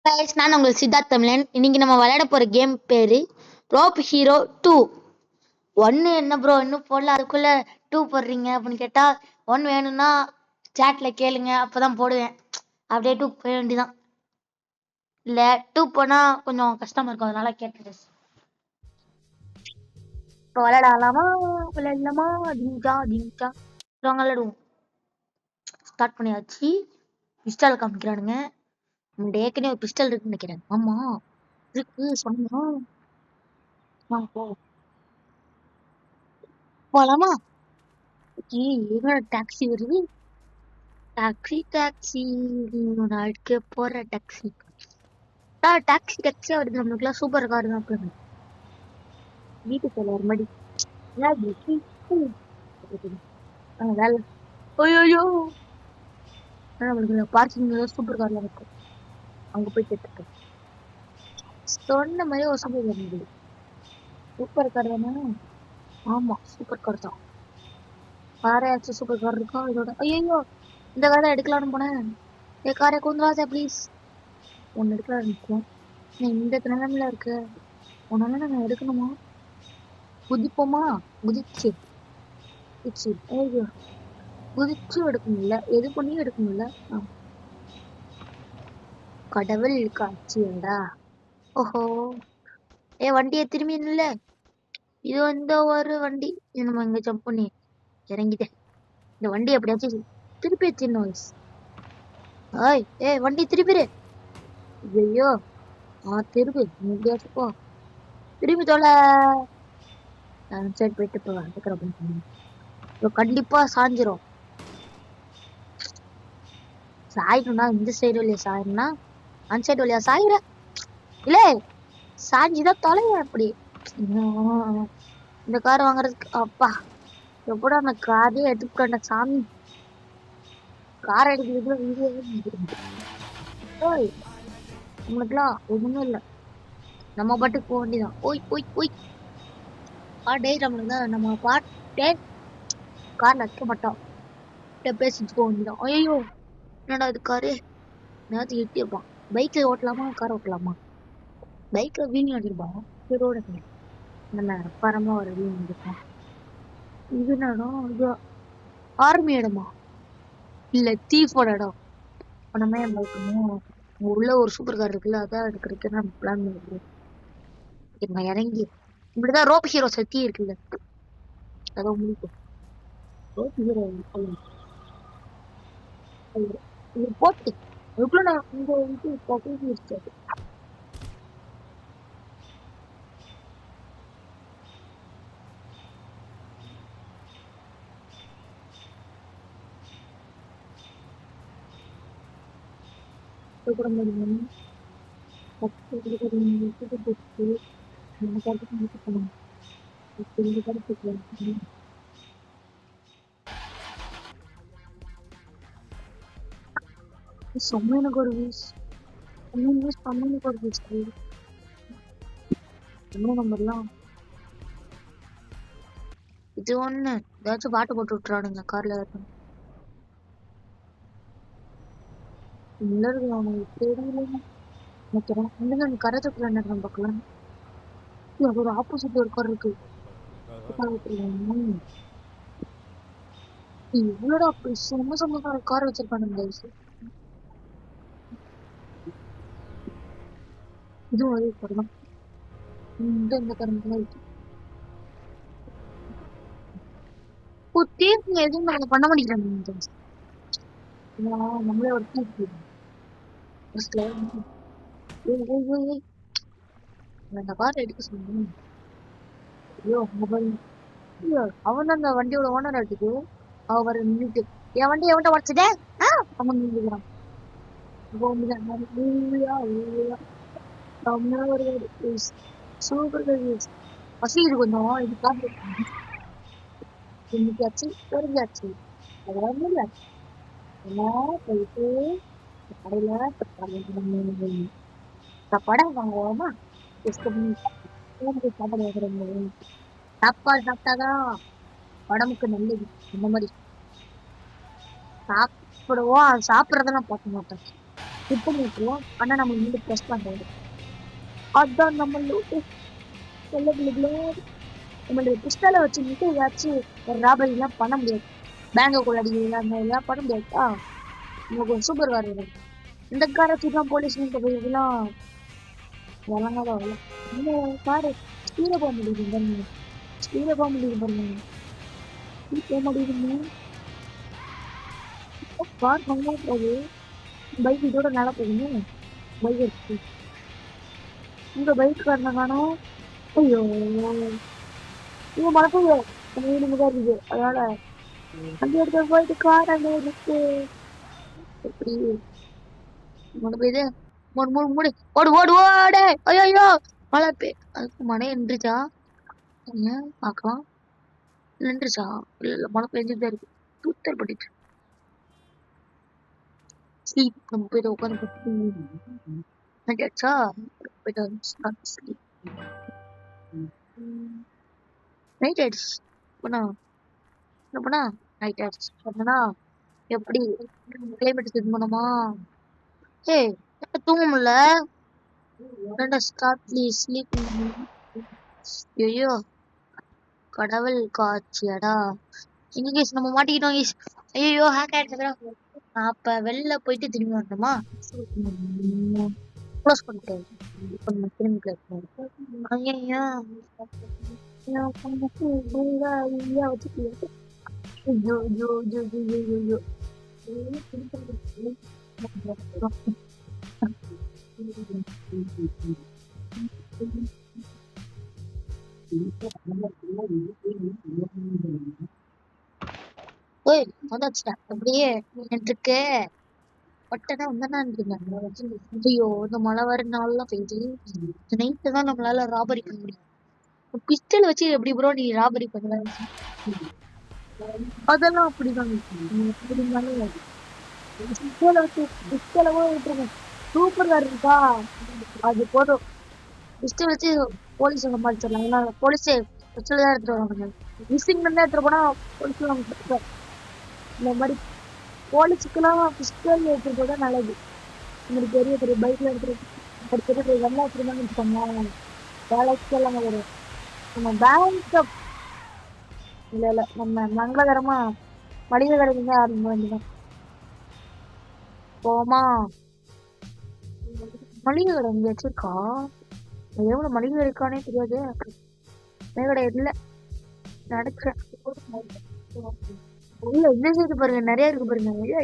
guys, நான் உங்கள் சித்தார்த் தமிழன். இன்னைக்கு நம்ம விளையாட போற கேம் பேரு ரோப் ஹீரோ 2. 1 என்ன ப்ரோ இன்னும் போடல, அதுக்குள்ள 2 போடுறீங்க அப்படின்னு கேட்டா 1 வேணும்னா சாட்ல கேளுங்க, அப்பதான் போடுவேன். அப்படியே 2 போய வேண்டியதான். இல்ல 2 போனா கொஞ்சம் கஷ்டமா இருக்கும், அதனால கேட்டுட்டு இப்போ விளையாடலாமா விளையாடலாமா ஜிங்கா ஜிங்கா விளையாடுவோம். ஸ்டார்ட் பண்ணியாச்சு. பிஸ்டால் காமிக்கிறானுங்க. உங்கள்ட்ட ஏற்கனவே ஒரு பிஸ்டல் இருக்குன்னு நினைக்கிறேன். ஆமா இருக்கு சொன்னா போலாமா? எங்க டாக்ஸி வருது? டாக்ஸி டாக்ஸி நாளைக்கு போற டாக்ஸி. டாக்ஸி டாக்ஸியா வருது. நம்மளுக்குலாம் சூப்பர் கார் தான் போகணும். வீட்டுக்கு எல்லாரும் மடி வேலை. ஐயோ நம்மளுக்கு பார்க்கிங் சூப்பர் கார்லாம் இருக்கும். அங்க போய் கேட்டுருக்கேன். சொன்ன மாதிரி ஒரு சூப்பர் கார் இருக்குது. சூப்பர் கார் தானே? ஆமா சூப்பர் கார் தான். காரையாச்சும் சூப்பர் கார் இருக்கா இதோட? ஐயோ இந்த காரை எடுக்கலாம்னு போனேன். காரை கொஞ்சம் ப்ளீஸ். ஒன்னு எடுக்கலாம் நினைச்சேன். இந்த நிலைமையில இருக்கு. உன்னால நான் எடுக்கணுமா? குதிப்போமா? குதிச்சு குதிச்சு எடுக்க முடியல. எது பண்ணியும் எடுக்க முடியல. கடவுள் காட்சியடா. ஓஹோ வண்டியை திரும்பி இல்ல. இது வந்து ஒரு வண்டி. நம்ம இங்க ஜம்ப் பண்ணி இறங்கிட்டேன். இந்த வண்டி எப்படியாச்சும் திருப்பி வச்சிடணும். வண்டி திருப்பிடு. ஐயோ திருப்பி எப்படியாச்சும் போ. திரும்பி தொலை. சைடு போயிட்டு இப்போ வந்துக்கிறோம். கண்டிப்பா சாஞ்சிரும். சாயணும்னா இந்த சைடு வழியா சாயணும்னா அந்த சைடு வழியா சாயிர இல்ல. சாஞ்சிதான் தொலைங்க அப்படி. இந்த கார் வாங்குறதுக்கு அப்பா எப்படா அந்த காரையே எடுத்துக்கிட்ட சாமி. கார் எடுக்கிறதுக்குலாம் உங்களுக்குலாம் ஒண்ணுமே இல்லை. நம்ம பாட்டுக்கு போக வேண்டியதான். ஓய் டேய் நம்மளுக்கு தான் நம்ம பாட்டே கார்ல வைக்க மாட்டோம். பேசிட்டு போக வேண்டியதான். ஐயோ என்னடா இது காரு நேரத்துக்கு எட்டியிருப்பான். பைக்ல ஓட்டலாமா கார் ஓட்டலாமா? பைக்ல வீண் வச்சிருப்பான். ரோட நம்ம பரமா ஒரு வீண் வந்துருப்பான். இது என்னடம் இது ஆர்மி இடமா இல்ல தீஃபோட இடம்? நம்ம ஏன் பயக்கணும்? உள்ள ஒரு சூப்பர் கார் இருக்குல்ல, அதான் எடுக்கிறதுக்கு நம்ம பிளான் பண்ணிருக்கோம். நான் இறங்கி இப்படிதான் ரோப் ஹீரோ சத்தி இருக்குல்ல, அதான் முடிக்கும். ரோப் ஹீரோ போட்டு அதுக்குள்ள நான் இந்த இது பகுதி இருக்காது. கூட முடியும். எனக்கு ஒரு வீஸ் ஒரு வீஸ் நம்பர்லாம் இது ஒண்ணு ஏதாச்சும் பாட்டு போட்டு விட்டுறானுங்க கார்ல. தெரியல நினைக்கிறேன். இந்த கரத்துக்குள்ள என்ன பார்க்கலாம். ஒரு ஆப்போசிட் ஒரு கார் இருக்கு. இவ்வளோடா சொன்ன கார் வச்சிருக்கானுங்க. இதுவும் ஒரே கார் தான். இந்த கார் இருக்கு. தீர்ப்பு எதுவும் நாங்க பண்ண மாட்டேங்கிறாங்க. நம்மளே ஒரு தீர்ப்பு அந்த கார் எடுக்க சொன்னேன். ஐயோ அவன் தான் அந்த வண்டியோட ஓனர் ஆட்டுக்கு. அவர் நின்றுட்டு என் வண்டி எவன்ட்ட உடச்சுட்டே அவன் நின்றுக்கிறான். சூப்பர் பசிக்குது கொஞ்சம். இது காட்டு இன்னைக்காச்சு தெரிஞ்சாச்சு. அதெல்லாம் இல்லை போயிட்டு கடையில சாப்பாடா வாங்குவோமா? சாப்பாடு வாங்குறோம். சாப்பாடு சாப்பிட்டாதான் உடம்புக்கு நல்லது. இந்த மாதிரி சாப்பிடுவோம். சாப்பிடறதெல்லாம் பார்க்க மாட்டேன். கிட்ட நிறுத்துவோம். ஆனா நம்ம வந்து ப்ரெஸ் பண்றது அதான் நம்மளோட செல்லபிள்ளைகளோ நம்மளுடைய பிஸ்டலை வச்சுக்கிட்டு ஏதாச்சும் ஒரு ராபரி எல்லாம் பண்ண முடியாது. பேங்க கொள்ளடிக்கிறது அந்த இதெல்லாம் பண்ண முடியாது. நமக்கு ஒரு சூப்பர் கார் வரும். இந்த காரை வச்சுதான் போலீஸ் இதெல்லாம் வழங்காத வரல. இந்த காரு ஸ்பீட போக முடியுது பாருங்க. ஸ்பீட போக முடியுது பாருங்க. போக முடியுதுங்க. கார் நல்லா போகுது. பைக் இதோட நல்லா போகுது. பைக் இருக்கு. இந்த பைக் காரணம் காணும். ஐயோ இங்க மழை பெய்யும். நம்ம வீடு தான் இருக்குது. அதனால அந்த இடத்துல போயிட்டு கார் அங்க இருக்கு. எப்படி மழை பெய்யுது. மூடு மூடு மூடு ஓடு ஓடு ஓடு. ஐயோ மழை பெய் அதுக்கு மழை நின்றுச்சா பார்க்கலாம். நின்றுச்சா இல்ல மழை பெஞ்சுதான் இருக்கு. தூத்தல் படிட்டு ஸ்லீப் நம்ம போயிட்டு உட்காந்து நைட்டாச்சா போயிட்டு ஸ்லீப் நைட் ஆயிடுச்சு. பண்ணா என்ன பண்ணா நைட் ஆயிடுச்சு பண்ணனா எப்படி கிளைமேட் செட் பண்ணுமா? ஏய் தூங்க முடியல. ரெண்டா ஸ்டார்ட் ஸ்லீப். ஐயோ கடவுள் காட்சியடா. எங்க கேஸ் நம்ம மாட்டிக்கிட்டோம் கேஸ். ஐயோ ஹேக் ஆயிடுச்சுடா. அப்ப வெளில போயிட்டு திரும்பி வரணுமா? க்ளோஸ் பண்ணிட்டேன். இப்ப நம்ம திரும்பி கேட்கணும். ஐயா வச்சுக்கோ. ஐயோ ஐயோ ஐயோ ஐயோ ஐயோ ஓய் வந்தாச்சுடா. அப்படியே இருக்கு பட்டனா வந்தானா ஐயோ இந்த மழை வர நாள்லாம் பெய்யுது. நைட்டு தான் நம்மளால ராபரி பண்ண முடியும். பிஸ்டல் வச்சு எப்படி ப்ரோ நீ ராபரி பண்ணுவ? அதெல்லாம் அப்படிதான். பிஸ்டலவோ விட்டுருங்க. சூப்பர் கார் இருக்கா அது போதும். பிஸ்டல் வச்சு போலீஸ் சமாளிச்சிடலாம். ஏன்னா போலீஸே பிஸ்டல் தான் எடுத்துட்டு வருவாங்க. மிஸ்ஸிங் பண்ணி எடுத்துட்டு போனா போலீஸ் வாங்க. இந்த மாதிரி போலீஸுக்கெல்லாம் பிஸ்டல் எடுத்துட்டு போதா நல்லது. இந்த மாதிரி பெரிய பெரிய பைக்ல எடுத்துட்டு பெரிய பெரிய கண்ணா வச்சிருந்தாங்கன்னு வச்சுக்கோங்க. வேலைக்கு எல்லாம் வரும். நம்ம பேங்க் இல்ல இல்ல நம்ம மங்களகரமா மளிகை கடைக்கு தான் ஆரம்பிக்க வேண்டியதான். போமா மளிகை கடை இங்க வச்சிருக்கா? எவ்வளவு மளிகை இருக்கானே தெரியாது. மளிகை கடை இல்ல நடக்கிறேன். இல்ல இந்த சைடு பாருங்க நிறைய இருக்கு பாருங்க.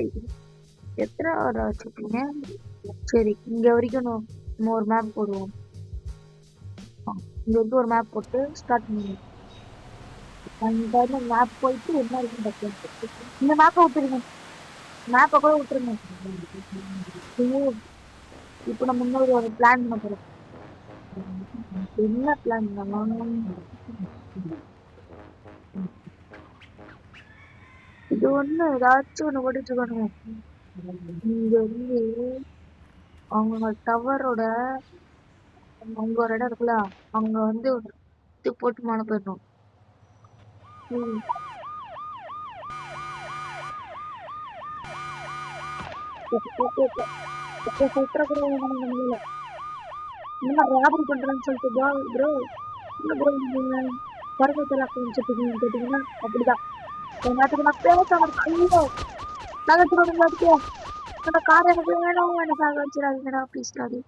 எத்தனை வச்சிருக்கீங்க? சரி இங்க வரைக்கும் நம்ம ஒரு மேப் போடுவோம். இங்க வரைக்கும் ஒரு மேப் போட்டு ஸ்டார்ட் பண்ணுவோம். அந்த மேப் போயிட்டு என்ன இருக்கு இந்த மேப்பை விட்டுருங்க. மேப்பை கூட விட்டுருங்க. இப்ப நம்ம இன்னொரு ஒரு பிளான் பண்ண போறோம். என்ன பிளான் இது ஒண்ணு ஏதாச்சும் ஒண்ணு ஓடிட்டு இருக்கணும். இங்க வந்து அவங்க டவரோட அவங்க ஒரு இடம் இருக்குல்ல அவங்க வந்து இது போட்டு மழை போயிடணும். ராபரி பண்றேன்னு சொல்லிட்டு ப்ரோ இல்ல ப்ரோ நீங்க பரவத்தில் கேட்டீங்கன்னா அப்படிதான் நேரத்துக்கு நான் பேசாம ஐயோ நகர்த்துறோம். அந்த கார் எனக்கு வேணும் எனக்கு ஆக வச்சிடாதீங்கடா ப்ளீஸ் டாடி.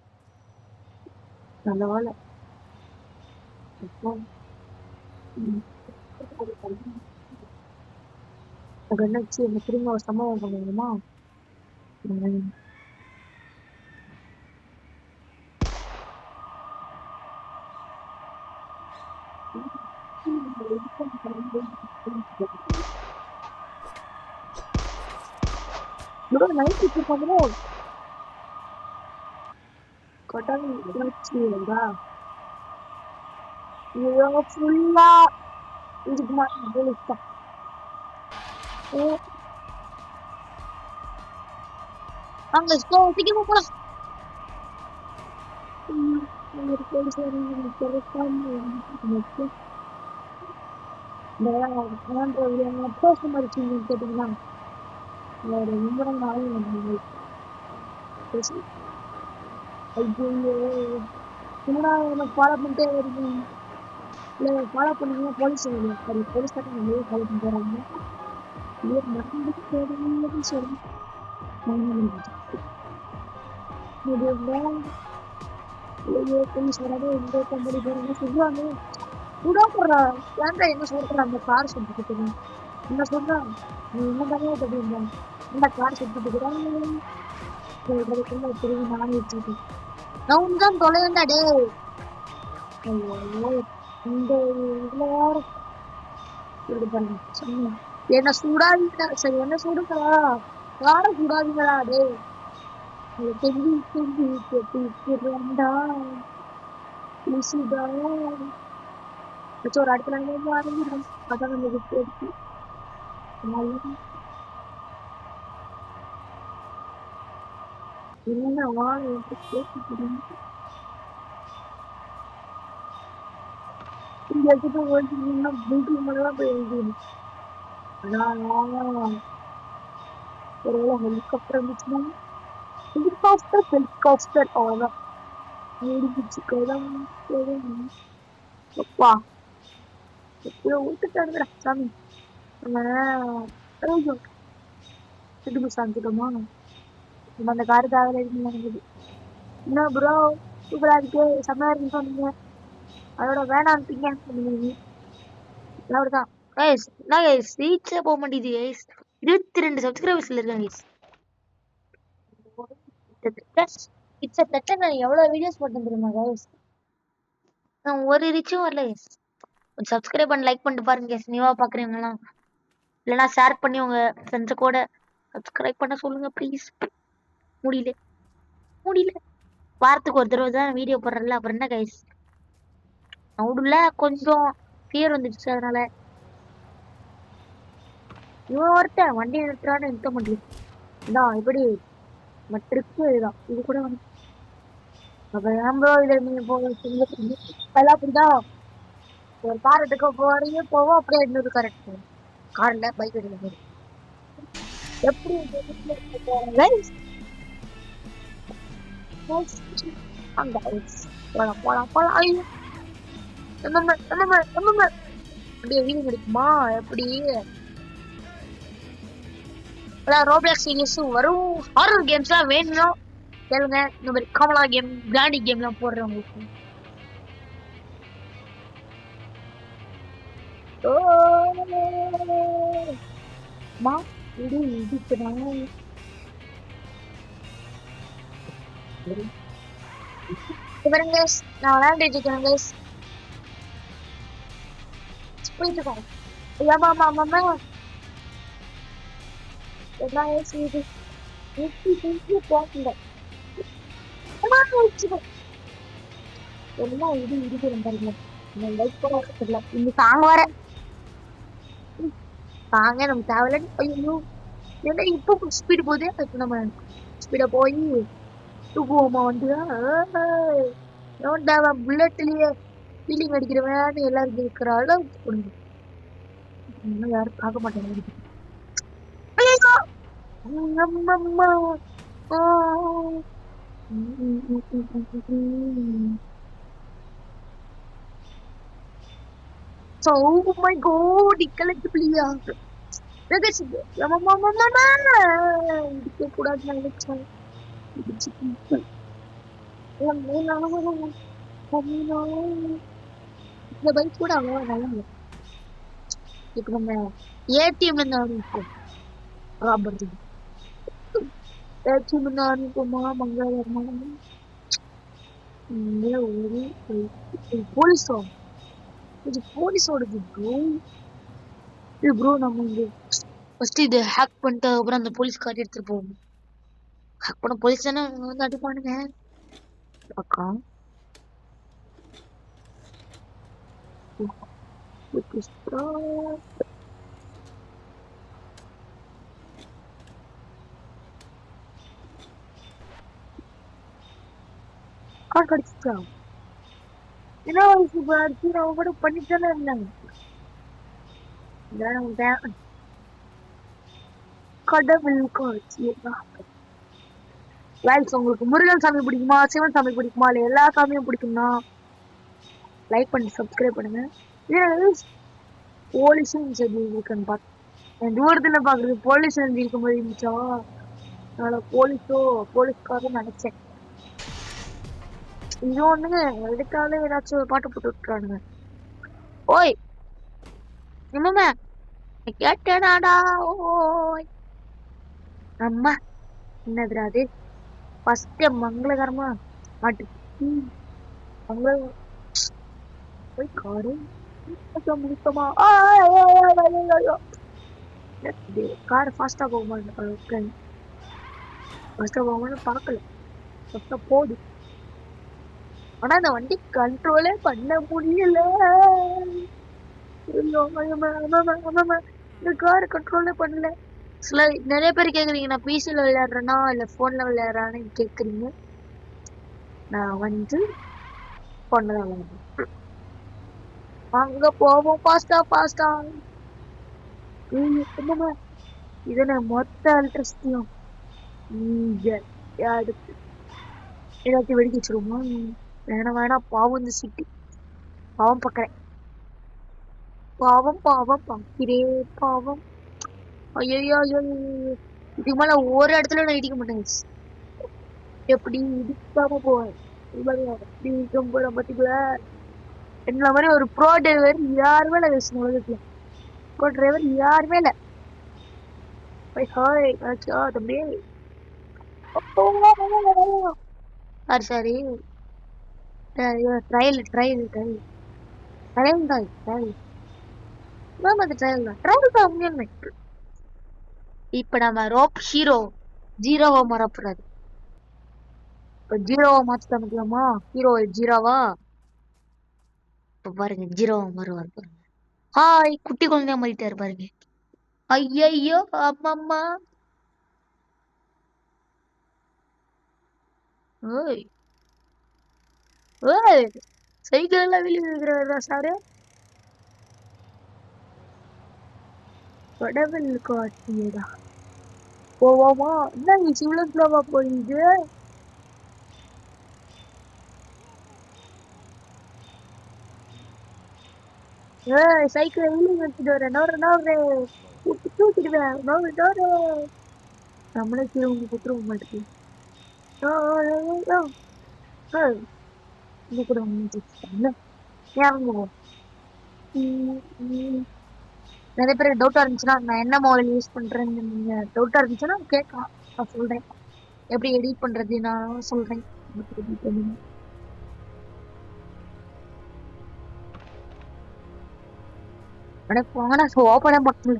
நல்ல வேலை என்னாச்சு என்ன திரும்ப ஒரு சம்பவம் பண்ணுவோமா? நைட் வச்சிருக்காங்களோ கொட்டாங்க ஃபுல்லா இதுக்கு மாட்டேன். அங்க சீக்கிரமா போலாம். கேட்டீங்கன்னா ரொம்ப நாள் ஐயோ என்னடா என்ன ஃபாலோ பண்ணிட்டே வருது இல்ல ஃபாலோ பண்ணீங்கன்னா போலீஸ் சரி போலீஸ் தான் நம்மளே ஃபாலோ பண்ணிட்டு வராங்க இல்லையே மறந்துட்டு தேவையில்லைன்னு சொல்லி ஐயோ போலீஸ் வராது எங்க கம்பெனி போறாங்க சொல்றாங்க கூட போடுறா ஏன்டா என்ன சொல்ற அந்த கார் சுத்திட்டு என்ன சொல்றா நீ என்ன தானே தெரியுமா இந்த கார் சுத்திட்டு சொல்றதுக்குள்ள திரும்பி நானே வச்சுக்கிட்டேன் நான் தான் தொலைவேண்டா டே ஐயோ இந்த இதுல வேற இது பண்ணு சொன்னேன் என்ன சூடாதீங்களா சரி என்ன சூடுங்களா யார சூடாதீங்களா டே தெம்பி தெம்பி கேட்டுடா ஈஸிடா ஒரு இடத்துல இருந்து ஆரம்பிடும் அதான் நம்ம விட்டு எடுத்து என்ன வாழ கேட்டு இங்க எடுத்துட்டு ஓடினா பில்டிங் மேலதான் போய் எழுதிடும் ஒருவேளை ஹெலிகாப்டர் இருந்துச்சுன்னா ஹெலிகாப்டர் அவ்வளவுதான் முடிஞ்சிச்சுக்கலாம் அப்பா எப்படியோ விட்டுட்டாருடா சாமி திரும்பி சாஞ்சிட்டோமா நம்ம அந்த காரு தேவையில்ல இருந்தது என்ன ப்ரோ சூப்பரா இருக்கு செம்மையா இருக்குன்னு சொன்னீங்க அதோட வேணாம்ட்டீங்க அப்படிதான் கைஸ் நான் கைஸ் ரீச்சே போக மாட்டேங்குது கைஸ் 22 சப்ஸ்கிரைபர்ஸ்ல இருக்காங்க கைஸ் கிட்டத்தட்ட நான் எவ்வளவு வீடியோஸ் போட்டேன் தெரியுமா கைஸ் நான் ஒரு ரீச்சும் வரல கைஸ் கொஞ்சம் சப்ஸ்கிரைப் பண்ணி லைக் பண்ணிட்டு பாருங்க கைஸ் நியூவா பாக்குறீங்களா இல்லைன்னா ஷேர் பண்ணி உங்க ஃப்ரெண்ட்ஸு கூட சப்ஸ்கிரைப் பண்ண சொல்லுங்க ப்ளீஸ் முடியல முடியல வாரத்துக்கு ஒரு தடவை தான் வீடியோ போடுறல அப்புறம் என்ன கைஸ் நவுடுல கொஞ்சம் ஃபியர் வந்துடுச்சு அதனால இவன் ஒருத்தன் வண்டி நிறுத்துறான்னு நிறுத்த முடியும் இதான் இப்படி ட்ரிப்பு இதுதான் இது கூட வந்து அப்ப ஏன் ப்ரோ இதை நீங்க போக அப்படிதான் ஒரு கார் எடுக்க போறீங்க போவோம் அப்படியே இன்னொரு கார் எடுக்க போவோம் கார்ல பைக் எடுக்க போறோம் எப்படி போலாம் போலாம் போலாம் ஐயோ அப்படியே வீடு கிடைக்குமா எப்படி ரோப்ளாக்ஸ் சீரியஸும் வரும் ஹாரர் கேம்ஸ்லாம் வேணும் கேளுங்க இந்த மாதிரி கமலா கேம் பிளாண்டி கேம்லாம் போடுறேன் உங்களுக்கு மா இது இதுக்குதான் பாருங்க நான் விளையாண்டுட்டு இருக்கேன் guys. போயிட்டு இருக்கேன் ஆமா ஆமா ஆமா என்ன இது போகல என்ன இது இடிக்கிறேன் பாருங்க இந்த சாங் வர சாங்க நமக்கு தேவையில்ல ஐயோ ஏன்னா இப்போ ஸ்பீடு போதே இப்போ நம்ம ஸ்பீட போய் தூக்குவோமா வந்து புல்லட்லயே ஃபீலிங் அடிக்கிறவன் எல்லாரும் இருக்கிற அளவுக்கு கொடுங்க இன்னும் யாரும் பார்க்க மாட்டேங்க Oh my god, இக்கலைக்கு பிள்ளையா இடிக்க கூடாது நினைச்சேன் இந்த பைக் கூட அவ்வளவா நல்லா இல்லை இப்ப நம்ம ஏடிஎம்ல இருந்து ஆரம்பிப்போம் ராபர்ட் ஏடிஎம்ல இருந்து ஆரம்பிப்போமா மங்களகரமா ஒரு போலீஸா இது போலீஸோடது ப்ரோ இது ப்ரோ நம்ம இங்க ஃபர்ஸ்ட் இது ஹேக் பண்ணிட்டு அப்புறம் அந்த போலீஸ் கார்டு எடுத்துட்டு போவோம் ஹேக் பண்ண போலீஸ் தானே வந்து அடிப்பானுங்க அக்கா கார் கடிச்சிட்டா என்ன வயசு அடிச்சு அவங்க கூட பண்ணிட்டு தானே இருந்தாங்க கடவுள் காட்சி லைக்ஸ் உங்களுக்கு முருகன் சாமி பிடிக்குமா, சிவன் சாமி பிடிக்குமா, இல்லை எல்லா சாமியும் பிடிக்கும்னா லைக் பண்ணி சப்ஸ்கிரைப் பண்ணுங்க. போலீஸும் சரி இருக்குன்னு பார்த்து தூரத்துல பாக்குறது போலீஸ் வந்து இருக்கும் போது இருந்துச்சா, அதனால போலீஸ்காரன்னு நினைச்சேன். இது ஒண்ணுங்க எதுக்காக ஏதாச்சும் ஒரு பாட்டு போட்டு விட்டுறானுங்க. ஓய் என்னம்மா கேட்டேனாடா. ஓய் அம்மா என்னதுடா அது ஃபர்ஸ்ட் மங்களகரமா மாட்டு மங்கள போய் காரு முடிக்குமா. கார் ஃபாஸ்டா போகுமா, ஃபாஸ்டா போகுமான்னு பார்க்கல, ஃபாஸ்டா போகுது. ஆனா இந்த வண்டி கண்ட்ரோலே பண்ண முடியல. இந்த கார் கண்ட்ரோலே பண்ணல. சில நிறைய பேர் கேக்குறீங்க நான் பிசில விளையாடுறேன்னா இல்ல போன்ல விளையாடுறான்னு கேக்குறீங்க. நான் வந்து போன்ல தான் விளையாடுறேன். அங்க போவோம் பாஸ்டா இதனை மொத்த அல்ட்ரஸ்டியும் எடுத்து எல்லாத்தையும் வெடிக்க வச்சிருவோமா. வேணாம் பாவம் இந்த சிட்டி பாவம் பாக்குறேன். பாவம் பார்க்கிறேன் பாவம். ஐயோ இதுக்கு மேல ஒரு இடத்துல நான் இடிக்க மாட்டேங்க. எப்படி இடிக்காம போவேன் பாத்தீங்களா. என்ன மாதிரி ஒரு ப்ரோ டிரைவர் யாருமே இல்ல உலகத்துல. ப்ரோ டிரைவர் யாருமே இல்ல. தம்பி சாரி ட்ரையல் தான் உண்மையுமே. இப்ப நம்ம ரோப் ஹீரோ ஜீரோவா மாறப்படாது. இப்ப ஜீரோவா மாத்தி காமிக்கலாமா, ஹீரோ ஜீரோவா. இப்ப பாருங்க ஜீரோவா மாறுவார் பாருங்க. ஹாய் குட்டி குழந்தையா மாறிட்டாரு பாருங்க. ஐயோ அம்மம்மா. ஓய் ஓய் சைக்கிள் எல்லாம் வெளியே இருக்கிறாரா சாரு. கடவுள் காட்டியதா போவோமா. என்ன இவ்வளவு ஸ்லோவா போயிடுது. சைக்கிள் வெளியே வச்சுட்டு வரேன். நோரு தூக்கிடுவேன். நம்மளே கீழே உங்க குத்துருவோம் மாட்டேங்குது. இது கூட நிறைய பேர் டவுட்டா இருந்துச்சுன்னா நான் என்ன மாடல் யூஸ் பண்றேன்னு நீங்க டவுட்டா இருந்துச்சுன்னா கேட்கலாம், நான் சொல்றேன். எப்படி எடிட் பண்றது நான் சொல்றேன். போனா ஓப்பனே பண்ணல.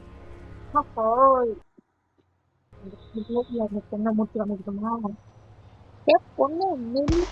பொண்ணை மூட்டி அமைக்கணுமா பொண்ணு நெறி.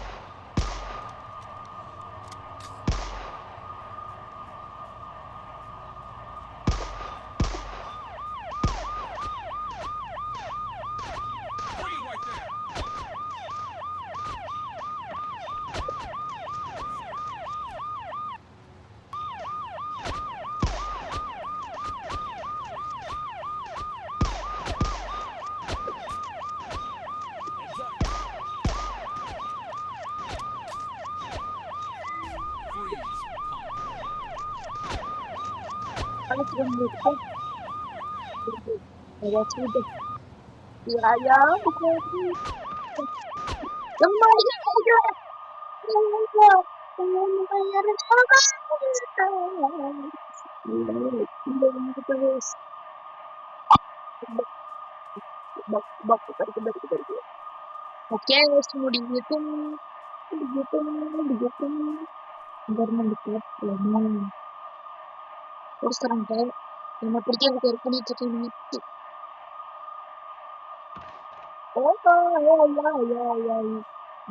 என்ன பிடிக்க பண்ணிட்டு இருக்கேன்.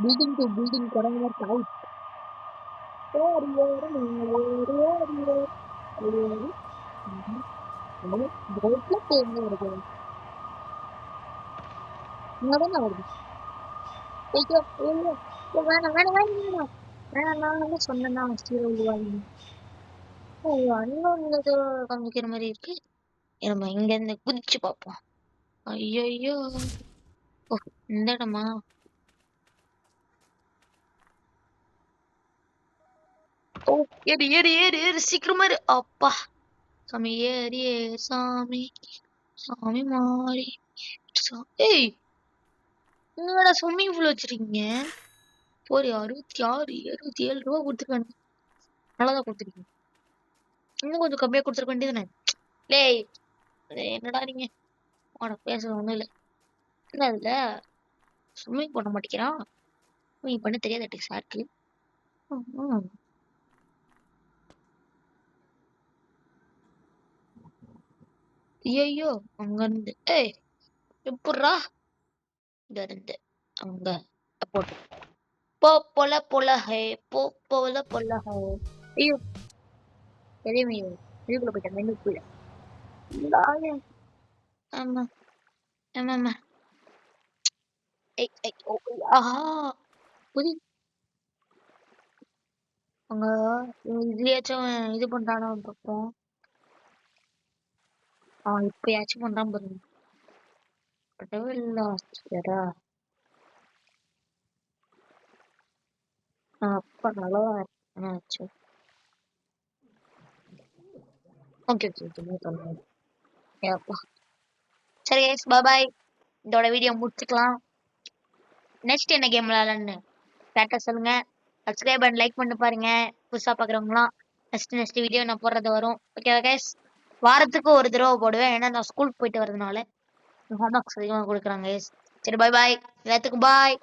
building to building தொடங்குற டைப். காமிக்கிற மாதிரி இருக்கு. நம்ம இங்க இருந்து குதிச்சு பார்ப்போம். ஐயோ இந்த இடமா ஓ ஏறு ஏறு ஏறு ஏறு சீக்கிரமா ஏறு அப்பா சாமி ஏறு ஏறு சாமி சாமி மாறி ஏய் என்னடா ஸ்விம்மிங் பூல் வச்சிருக்கீங்க ஒரு 66 67 ரூபா கொடுத்துருக்காங்க நல்லாதான் கொடுத்துருக்கீங்க இன்னும் கொஞ்சம் கம்மியா கொடுத்துருக்க வேண்டியதுதானே லேய் என்னடா நீங்க உனக்கு பேசுறது ஒண்ணும் இல்ல என்ன அதுல ஸ்விம்மிங் பண்ண மாட்டேங்கிறான் ஸ்விம்மிங் பண்ண தெரியாத சாருக்கு ஐயோ அங்க இருந்து ஏய் எப்பட்றா இங்க இருந்து அங்க போட்டு போ போல போல ஹே போ போல போல ஹே ஐயோ தெரியுமே இதுக்குள்ள போயிட்டேன் மெனுக்குள்ள ஆமா ஆமா ஆமா ஏய் ஏய் ஓ ஆஹா புதி அங்க இதுலயாச்சும் இது பண்றானோ பார்ப்போம் அவன் இப்பயாச்சும் பண்றான் பாருங்க கடவுளா சரிடா அப்பா நல்லா ஆச்சு ஓகே ஓகே ஓகே ஏப்பா சரி கைஸ் பாய் இதோட வீடியோ முடிச்சுக்கலாம் நெக்ஸ்ட் என்ன கேம் விளையாடலான்னு கரெக்டாக சொல்லுங்க சப்ஸ்கிரைப் அண்ட் லைக் பண்ணி பாருங்க புதுசாக பார்க்குறவங்களாம் நெக்ஸ்ட் வீடியோ நான் போடுறது வரும் ஓகே கைஸ் வாரத்துக்கு ஒரு தடவை போடுவேன் ஏன்னா நான் ஸ்கூலுக்கு போயிட்டு வரதுனால ஹோம்ஒர்க்ஸ் அதிகமாக கொடுக்குறாங்க கைஸ் சரி பாய் எல்லாத்துக்கும் பாய்